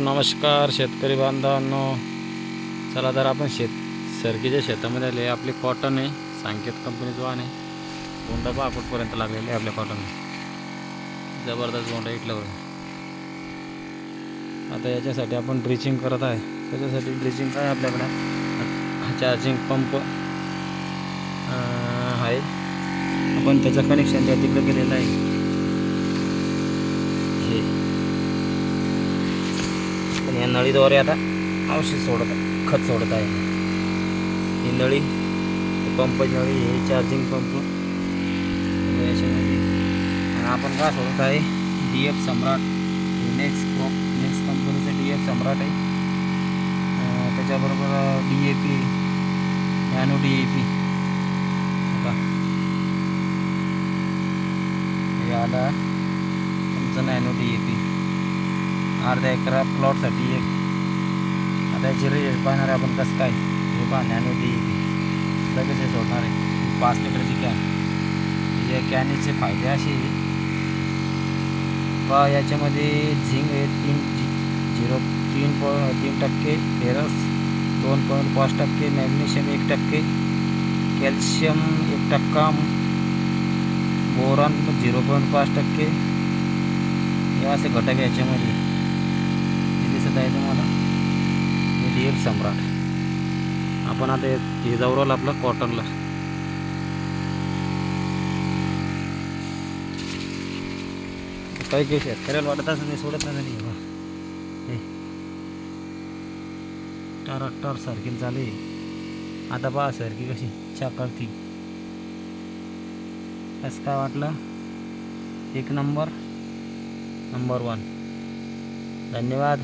नमस्कार शेतकरी बांधवांनो. चला तर आपण सरकीच्या शेतामध्ये आले. आपली कॉटन आहे, सांकेत कंपनीचं वाण आहे. बोंडा पहा कुठपर्यंत लागलेले आहे आपल्या कॉटन. जबरदस्त बोंडा इटल्यावर. आता याच्यासाठी आपण ड्रिचिंग करत आहे. त्याच्यासाठी ड्रिचिंग काय आपल्याकडे चार्जिंग पंप आहे. आपण त्याचं कनेक्शन त्या तिकडे केलेलं आहे. या नळीद्वारे आता औषध खत सोडत आहे. ही नळी पंप नळी हे चार्जिंग पंप याच्यामध्ये. आणि आपण काय सोडत आहे DF सम्राट. नेक्स्ट कंपनीचं DF सम्राट आहे. त्याच्याबरोबर DAP नॅनो DAP हे आला तुमचं नॅनो DAP अर्ध्या एकरा प्लॉटसाठी एक. आता याची रेट पाहणार आहे आपण कसं काय. हे पहा नॅनो DAP लगेच हे सोडणार आहे 5 लिटरची कॅन. या कॅनचे फायदे असे पहा, याच्यामध्ये झिंक आहे 3% फेरस 2.5%, मॅग्नेशियम 1%, कॅल्शियम 1%, बोरॉन 0.5%. हे असे घटक याच्यामध्ये दिसत आहे तुम्हाला. हे DF सम्राट. आपण आता हे जाऊराल आपलं कॉटनला. काही शेतकऱ्याला वाटत असं नाही सोडत नाही. हे ट्रॅक्टर सारखी चालू आहे. आता पहा सारखी कशी चाकळती. कसं काय वाटलं? एक नंबर 1. धन्यवाद.